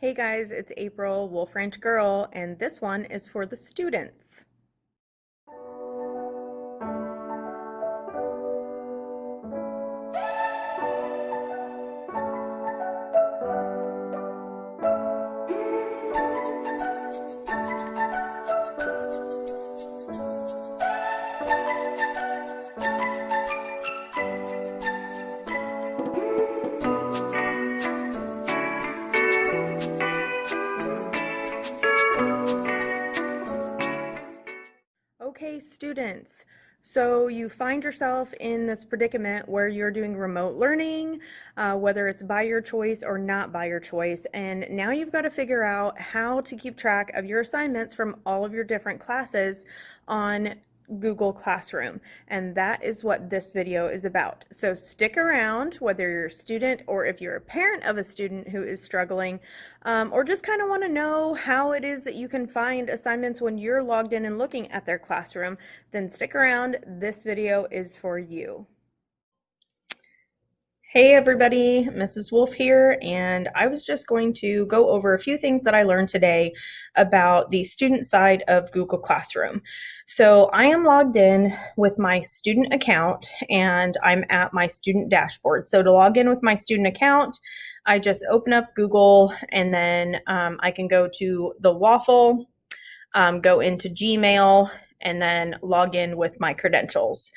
Hey guys, it's April, Wolf Ranch Girl, and this one is for the students. Okay, students, so you find yourself in this predicament where you're doing remote learning, whether it's by your choice or not by your choice, and now you've got to figure out how to keep track of your assignments from all of your different classes on Google Classroom, and that is what this video is about. So stick around, whether you're a student or if you're a parent of a student who is struggling, or just kind of want to know how it is that you can find assignments when you're logged in and looking at their classroom, then stick around. This video is for you. Hey everybody, Mrs. Wolf here, and I was just going to go over a few things that I learned today about the student side of Google Classroom. So I am logged in with my student account and I'm at my student dashboard. So to log in with my student account, I just open up Google and then I can go to the waffle, go into Gmail, and then log in with my credentials.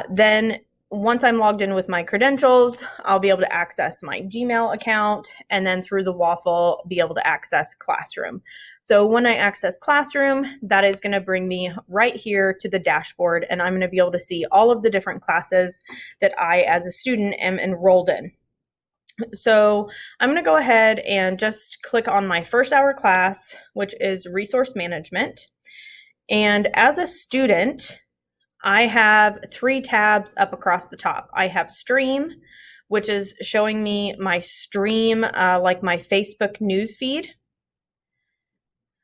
Then once I'm logged in with my credentials, I'll be able to access my Gmail account and then through the waffle be able to access Classroom. So when I access Classroom, that is going to bring me right here to the dashboard and I'm going to be able to see all of the different classes that I as a student am enrolled in. So I'm going to go ahead and just click on my first hour class, which is resource management. And as a student, I have 3 tabs up across the top. I have stream, which is showing me my stream, like my Facebook news feed.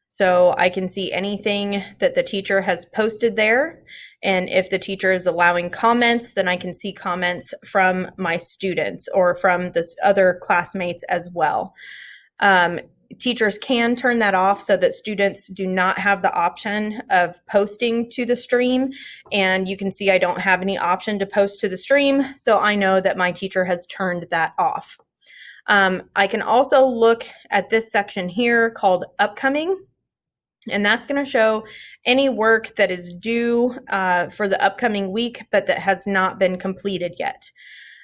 So I can see anything that the teacher has posted there. And if the teacher is allowing comments, then I can see comments from my students or from the other classmates as well. Teachers can turn that off so that students do not have the option of posting to the stream. And you can see I don't have any option to post to the stream, so I know that my teacher has turned that off. I can also look at this section here called upcoming, and that's going to show any work that is due for the upcoming week, but that has not been completed yet.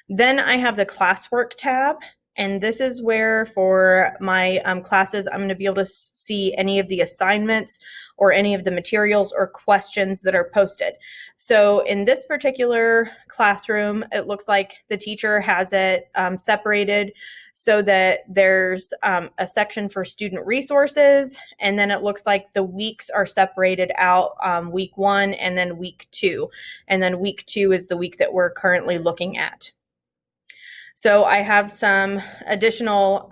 Then I have the Classwork tab. And this is where for my classes, I'm going to be able to see any of the assignments or any of the materials or questions that are posted. So in this particular classroom, it looks like the teacher has it separated so that there's a section for student resources. And then it looks like the weeks are separated out, week 1 and then week 2. And then week 2 is the week that we're currently looking at. So I have some additional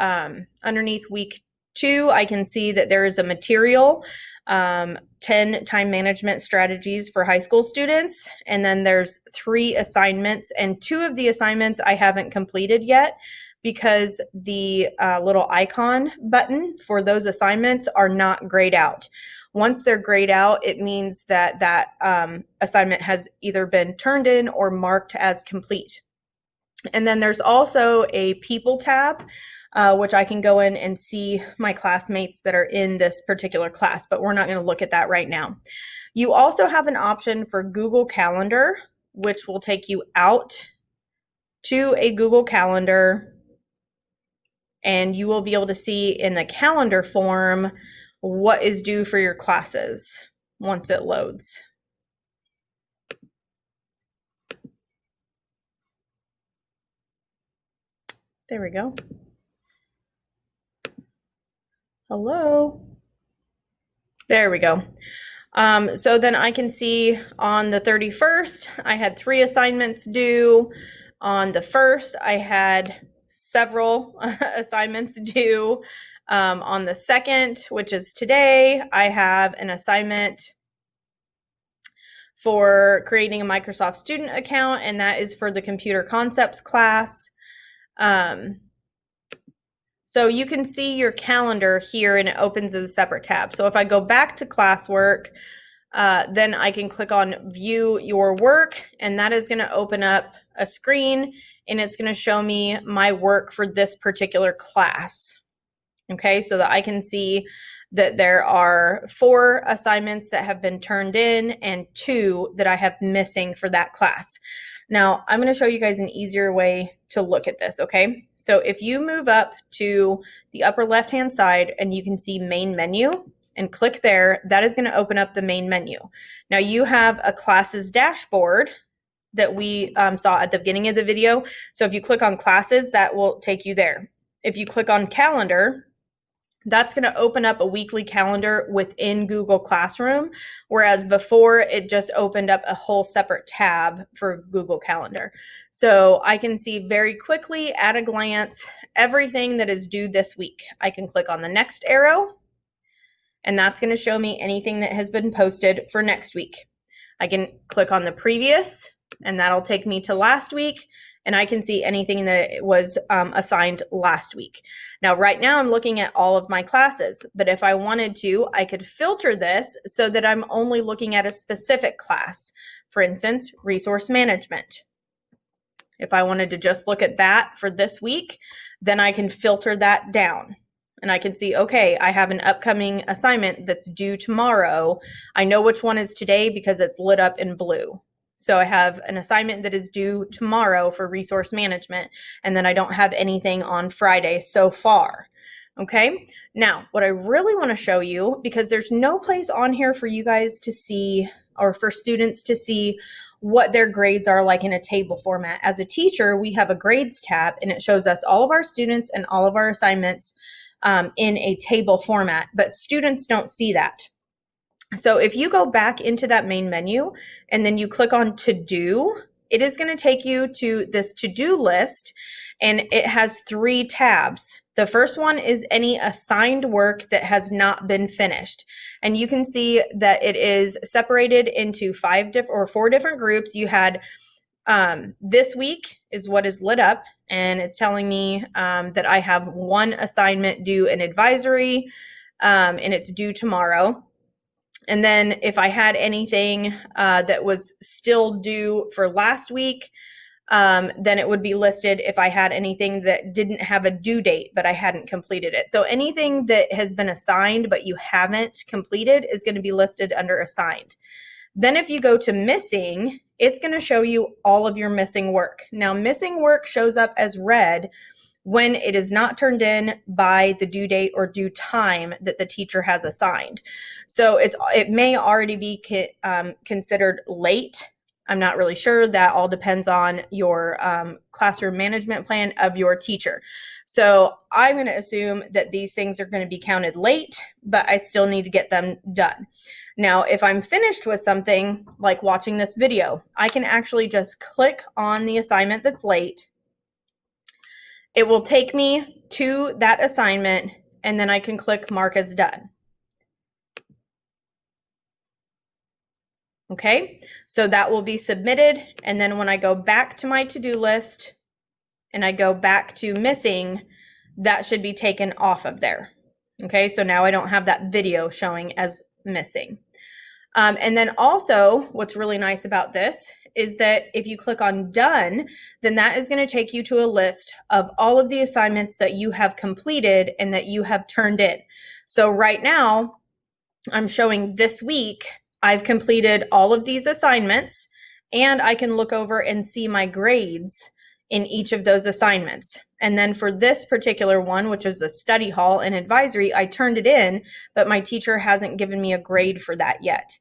underneath week 2, I can see that there is a material, 10 time management strategies for high school students. And then there's 3 assignments, and 2 of the assignments I haven't completed yet because the little icon button for those assignments are not grayed out. Once they're grayed out, it means that that assignment has either been turned in or marked as complete. And then there's also a people tab, which I can go in and see my classmates that are in this particular class, but we're not going to look at that right now. You also have an option for Google Calendar, which will take you out to a Google Calendar, and you will be able to see in the calendar form what is due for your classes once it loads. There we go. Hello. There we go. So then I can see on the 31st, I had 3 assignments due. On the 1st, I had several assignments due. On the 2nd, which is today, I have an assignment for creating a Microsoft student account, and that is for the computer concepts class. So you can see your calendar here and it opens as a separate tab. So if I go back to classwork, then I can click on view your work, and that is going to open up a screen and it's going to show me my work for this particular class. Okay, so that I can see that there are 4 assignments that have been turned in and 2 that I have missing for that class. Now, I'm going to show you guys an easier way to look at this, okay? So if you move up to the upper left-hand side and you can see main menu and click there, that is going to open up the main menu. Now you have a classes dashboard that we saw at the beginning of the video. So if you click on classes, that will take you there. If you click on calendar, that's going to open up a weekly calendar within Google Classroom, whereas before it just opened up a whole separate tab for Google Calendar. So I can see very quickly at a glance everything that is due this week. I can click on the next arrow, and that's going to show me anything that has been posted for next week. I can click on the previous, and that'll take me to last week, and I can see anything that was assigned last week. Now, right now I'm looking at all of my classes, but if I wanted to, I could filter this so that I'm only looking at a specific class. For instance, resource management. If I wanted to just look at that for this week, then I can filter that down. And I can see, okay, I have an upcoming assignment that's due tomorrow. I know which one is today because it's lit up in blue. So I have an assignment that is due tomorrow for resource management, and then I don't have anything on Friday so far. Okay, now what I really want to show you, because there's no place on here for you guys to see or for students to see what their grades are like in a table format. As a teacher, we have a grades tab and it shows us all of our students and all of our assignments in a table format, but students don't see that. So if you go back into that main menu and then you click on to do, it is going to take you to this to-do list, and it has 3 tabs. The first one is any assigned work that has not been finished. And you can see that it is separated into 4 different groups. You had this week is what is lit up, and it's telling me that I have 1 assignment due in advisory, and it's due tomorrow. And then if I had anything that was still due for last week, then it would be listed if I had anything that didn't have a due date, but I hadn't completed it. So anything that has been assigned, but you haven't completed is going to be listed under assigned. Then if you go to missing, it's going to show you all of your missing work. Now, missing work shows up as red when it is not turned in by the due date or due time that the teacher has assigned. So it may already be considered late. I'm not really sure. That all depends on your classroom management plan of your teacher. So I'm going to assume that these things are going to be counted late, but I still need to get them done. Now, if I'm finished with something like watching this video, I can actually just click on the assignment that's late. It will take me to that assignment, and then I can click mark as done. Okay, so that will be submitted, and then when I go back to my to-do list and I go back to missing, that should be taken off of there. Okay, so now I don't have that video showing as missing. And then also what's really nice about this is that if you click on done, then that is going to take you to a list of all of the assignments that you have completed and that you have turned in. So right now I'm showing this week I've completed all of these assignments, and I can look over and see my grades in each of those assignments. And then for this particular one, which is a study hall and advisory, I turned it in, but my teacher hasn't given me a grade for that yet.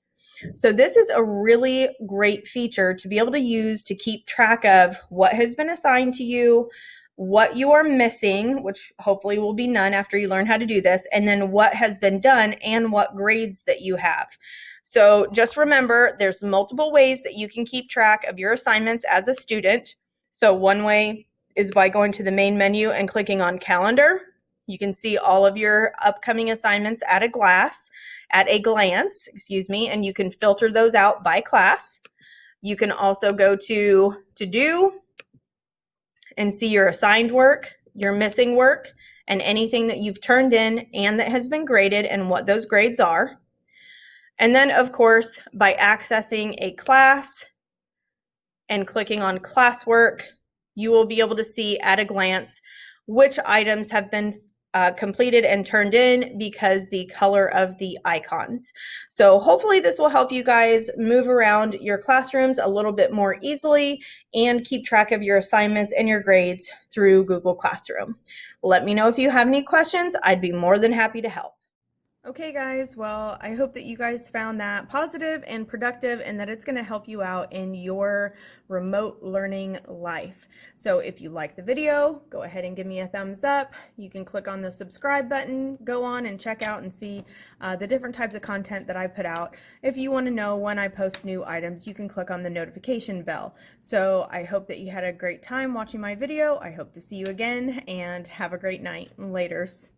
So this is a really great feature to be able to use to keep track of what has been assigned to you, what you are missing, which hopefully will be none after you learn how to do this, and then what has been done and what grades that you have. So just remember, there's multiple ways that you can keep track of your assignments as a student. So one way is by going to the main menu and clicking on calendar. You can see all of your upcoming assignments at a glance, and you can filter those out by class. You can also go to do and see your assigned work, your missing work, and anything that you've turned in and that has been graded and what those grades are. And then, of course, by accessing a class and clicking on classwork, you will be able to see at a glance which items have been completed and turned in because the color of the icons. So hopefully this will help you guys move around your classrooms a little bit more easily and keep track of your assignments and your grades through Google Classroom. Let me know if you have any questions. I'd be more than happy to help. Okay guys, well, I hope that you guys found that positive and productive and that it's going to help you out in your remote learning life. So if you like the video, go ahead and give me a thumbs up. You can click on the subscribe button, go on and check out and see the different types of content that I put out. If you want to know when I post new items, you can click on the notification bell. So I hope that you had a great time watching my video. I hope to see you again and have a great night. Laters.